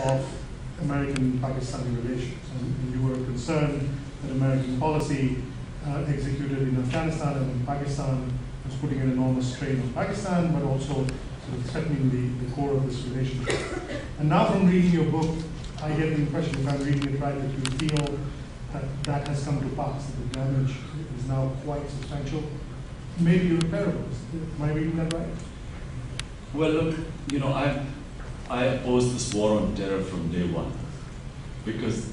of American-Pakistani relations. And you were concerned that American policy executed in Afghanistan and in Pakistan was putting an enormous strain on Pakistan, but also sort of threatening the core of this relationship. And now from reading your book, I get the impression, if I'm reading it right, that you feel that that has come to pass, that the damage is now quite substantial, maybe irreparable. Am I reading that right? Well, look, you know, I opposed this war on terror from day one, because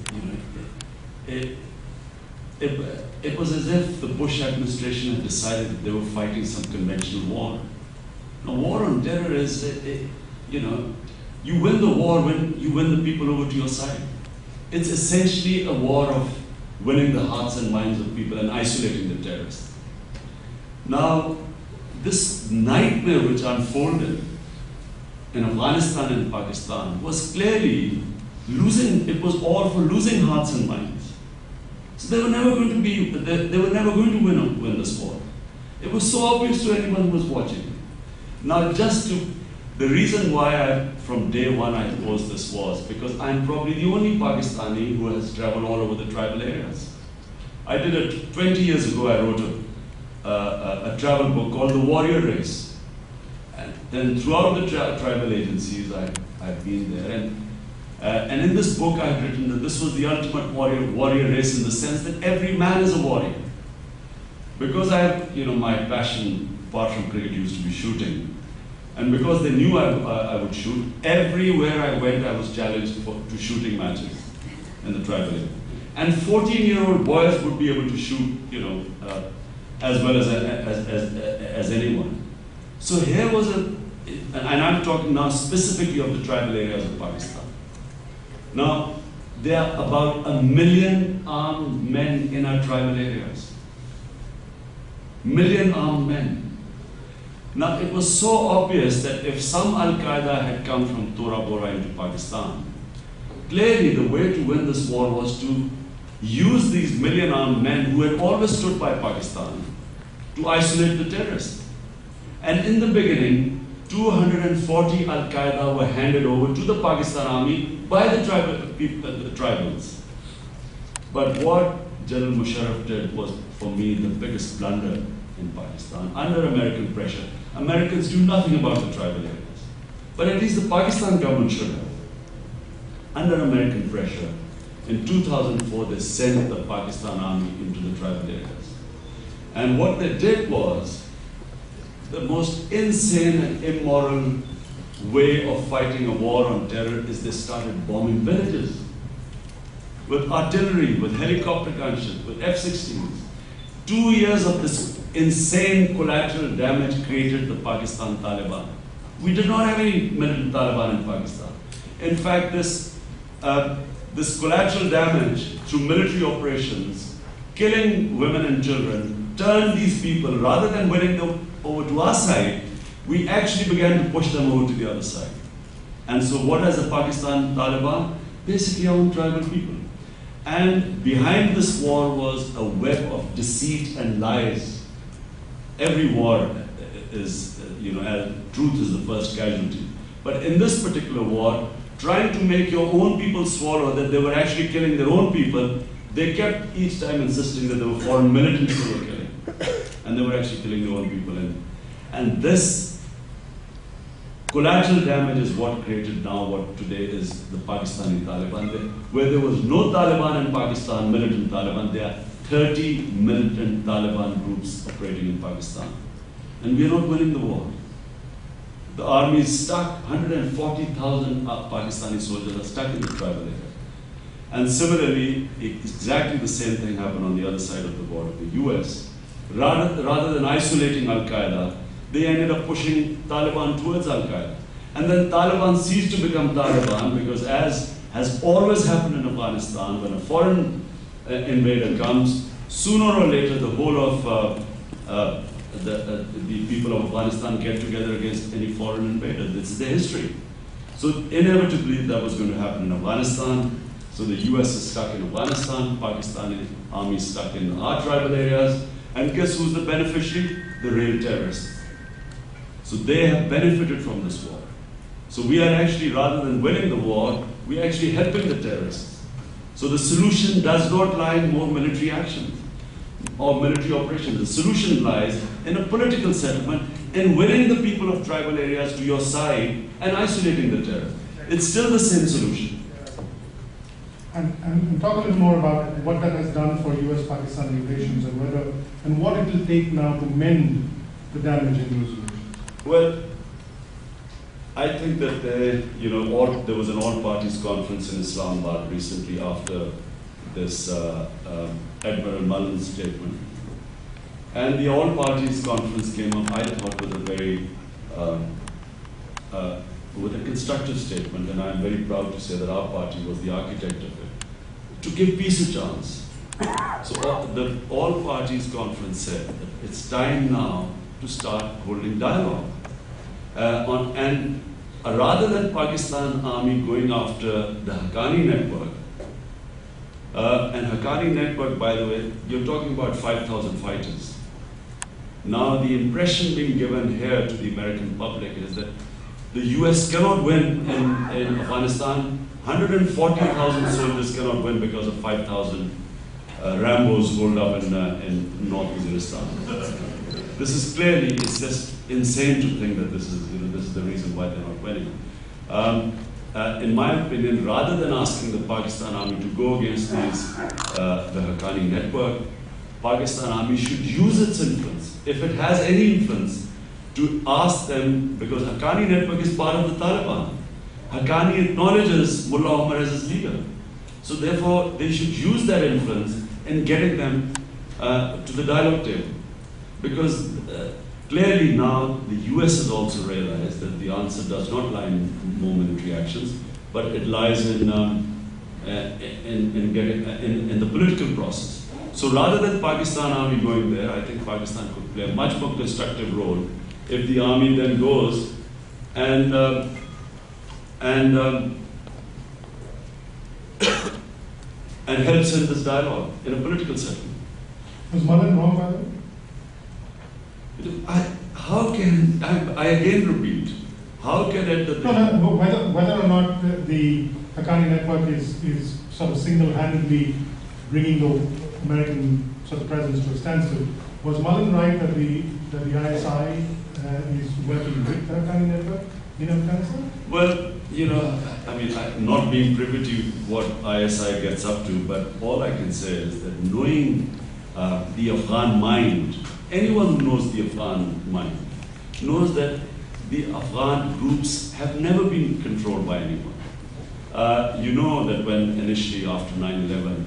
it was as if the Bush administration had decided that they were fighting some conventional war. A war on terror is, you win the war when you win the people over to your side. It's essentially a war of winning the hearts and minds of people and isolating the terrorists. Now, this nightmare which unfolded in Afghanistan and Pakistan was clearly it was all for losing hearts and minds. So they were never going to win this war. It was so obvious to anyone who was watching. Now, the reason why from day one I opposed this was because I'm probably the only Pakistani who has traveled all over the tribal areas. I did it 20 years ago. I wrote a travel book called The Warrior Race. And then throughout the tribal agencies, I've been there. And in this book, I've written that this was the ultimate warrior race in the sense that every man is a warrior. Because my passion, apart from cricket, used to be shooting. And because they knew I would shoot, everywhere I went, I was challenged to shooting matches in the tribal area. And 14-year-old boys would be able to shoot, as well as anyone. So here was and I'm talking now specifically of the tribal areas of Pakistan. Now, there are about 1 million armed men in our tribal areas. 1 million armed men. Now, it was so obvious that if some Al-Qaeda had come from Tora Bora into Pakistan, clearly the way to win this war was to use these 1 million armed men who had always stood by Pakistan to isolate the terrorists. And in the beginning, 240 Al-Qaeda were handed over to the Pakistan army by the tribals. But what General Musharraf did was, for me, the biggest blunder in Pakistan. Under American pressure, Americans do nothing about the tribal areas. But at least the Pakistan government should have. Under American pressure, in 2004, they sent the Pakistan army into the tribal areas. And what they did was, the most insane and immoral way of fighting a war on terror is they started bombing villages with artillery, with helicopter gunships, with F-16s. 2 years of this insane collateral damage created the Pakistan Taliban. We did not have any militant Taliban in Pakistan. In fact, this collateral damage through military operations, killing women and children, turned these people, rather than winning them over to our side, we actually began to push them over to the other side. And so what has the Pakistan Taliban? Basically our own tribal people. And behind this war was a web of deceit and lies. Every war is, truth is the first casualty. But in this particular war, trying to make your own people swallow that they were actually killing their own people, they kept each time insisting that they were foreign militants who were killing. And they were actually killing their own people. And this collateral damage is what created now what today is the Pakistani Taliban. Where there was no Taliban in Pakistan, militant Taliban, there are 30 militant Taliban groups operating in Pakistan. And we are not winning the war. The army is stuck. 140,000 Pakistani soldiers are stuck in the tribal area. And similarly, exactly the same thing happened on the other side of the border, the US. Rather than isolating Al-Qaeda, they ended up pushing Taliban towards Al-Qaeda. And then Taliban ceased to become Taliban because, as has always happened in Afghanistan, when a foreign invader comes, sooner or later the whole of the people of Afghanistan get together against any foreign invader. This is their history. So inevitably that was going to happen in Afghanistan. So the US is stuck in Afghanistan, Pakistani army is stuck in our tribal areas, and guess who's the beneficiary? The real terrorists. So they have benefited from this war. So we are actually, rather than winning the war, we are actually helping the terrorists. So the solution does not lie in more military action or military operations. The solution lies in a political settlement, in winning the people of tribal areas to your side and isolating the terror. It's still the same solution. And talk a little more about what that has done for US-Pakistan relations and what it will take now to mend the damage in those relations. Well, I think that there was an all-parties conference in Islamabad recently after this Admiral Mullen's statement. And the all-parties conference came up, I thought, with a very with a constructive statement, and I'm very proud to say that our party was the architect of it, to give peace a chance. So the all-parties conference said that it's time now to start holding dialogue. Rather than Pakistan army going after the Haqqani network, and Haqqani network, by the way, you're talking about 5,000 fighters. Now the impression being given here to the American public is that the US cannot win in Afghanistan. 140,000 soldiers cannot win because of 5,000 Rambos holed up in North Waziristan. This is clearly, it's just insane to think that this is the reason why they're not winning. In my opinion, rather than asking the Pakistan army to go against the Haqqani network, Pakistan army should use its influence, if it has any influence, to ask them, because Haqqani network is part of the Taliban. Haqqani acknowledges Mullah Omar as his leader. So therefore, they should use that influence in getting them to the dialogue table. Because clearly now the US has also realized that the answer does not lie in more military actions, but it lies in the political process. So rather than Pakistan army going there, I think Pakistan could play a much more constructive role if the army then goes and helps in this dialogue in a political setting. Was Mullen wrong, by the way? I again repeat, how can it that whether or not the Haqqani network is sort of single-handedly bringing the American sort of presence to a standstill, was Mullen right that the ISI is working with the Haqqani network in Afghanistan? Well, I mean, not being privy to what ISI gets up to, but all I can say is that knowing the Afghan mind, anyone who knows the Afghan mind knows that the Afghan groups have never been controlled by anyone. You know that when initially after 9/11,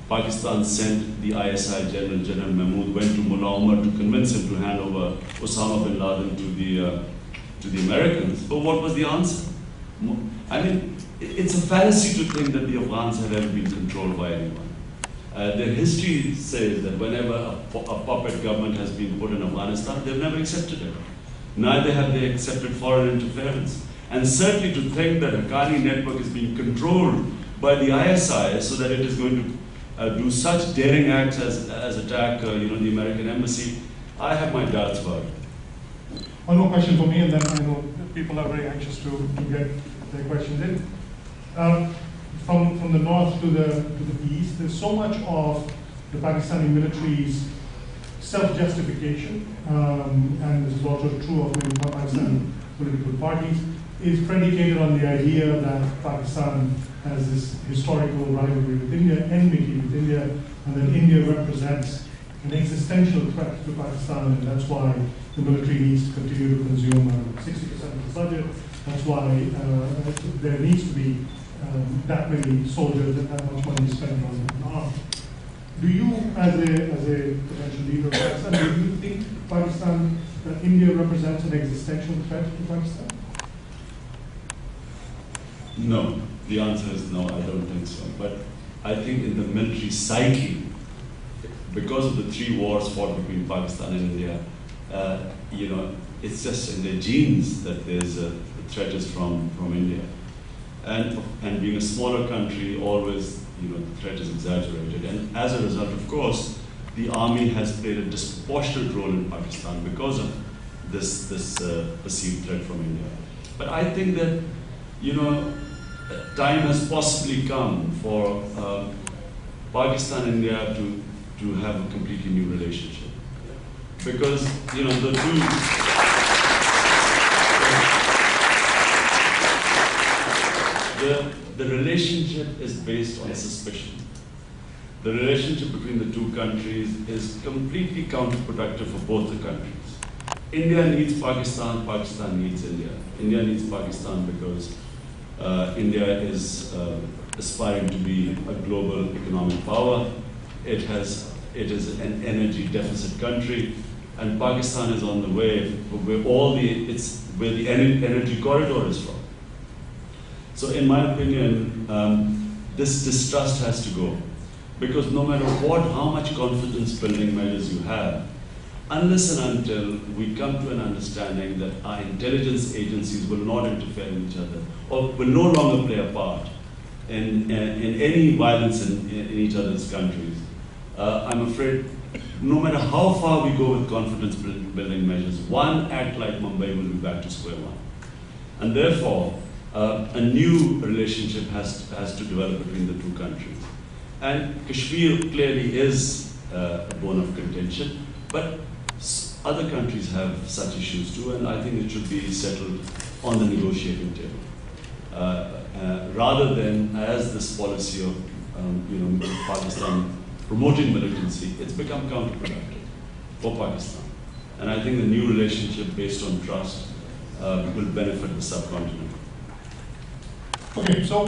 Pakistan sent the ISI General Mahmood, went to Mullah Omar to convince him to hand over Osama bin Laden to the Americans. But what was the answer? I mean, it's a fallacy to think that the Afghans have ever been controlled by anyone. Their history says that whenever a puppet government has been put in Afghanistan, they've never accepted it. Neither have they accepted foreign interference. And certainly to think that Haqqani network is being controlled by the ISI so that it is going to do such daring acts as attack the American embassy, I have my doubts about it. One more question for me, and then I know people are very anxious to get their questions in. From the north to the east, there's so much of the Pakistani military's self-justification, and this is also true of many Pakistani political parties, is predicated on the idea that Pakistan has this historical rivalry with India, enmity with India, and that India represents an existential threat to Pakistan, and that's why the military needs to continue to consume 60% of the budget. That's why there needs to be that many soldiers and that much money spent on arms. Do you, as a potential leader of Pakistan, do you think that India represents an existential threat to Pakistan? No. The answer is no, I don't think so. But I think in the military psyche, because of the 3 wars fought between Pakistan and India, it's just in their genes that there's the threat is from India. And being a smaller country, always, the threat is exaggerated. And as a result, of course, the army has played a disproportionate role in Pakistan because of this perceived threat from India. But I think that, you know, time has possibly come for Pakistan and India to have a completely new relationship. Because, you know, the relationship is based on suspicion. The relationship between the two countries is completely counterproductive for both the countries. India needs Pakistan, Pakistan needs India. India needs Pakistan because India is aspiring to be a global economic power. It is an energy deficit country, and Pakistan is on the way where the energy corridor is from. So in my opinion, this distrust has to go. Because no matter how much confidence building measures you have, unless and until we come to an understanding that our intelligence agencies will not interfere in each other, or will no longer play a part in any violence in each other's countries, I'm afraid no matter how far we go with confidence building measures, one act like Mumbai will be back to square one. And therefore, a new relationship has to develop between the two countries. And Kashmir clearly is a bone of contention, but other countries have such issues too, and I think it should be settled on the negotiating table. Rather than as this policy of Pakistan promoting militancy, it's become counterproductive for Pakistan. And I think the new relationship based on trust will benefit the subcontinent. Okay, so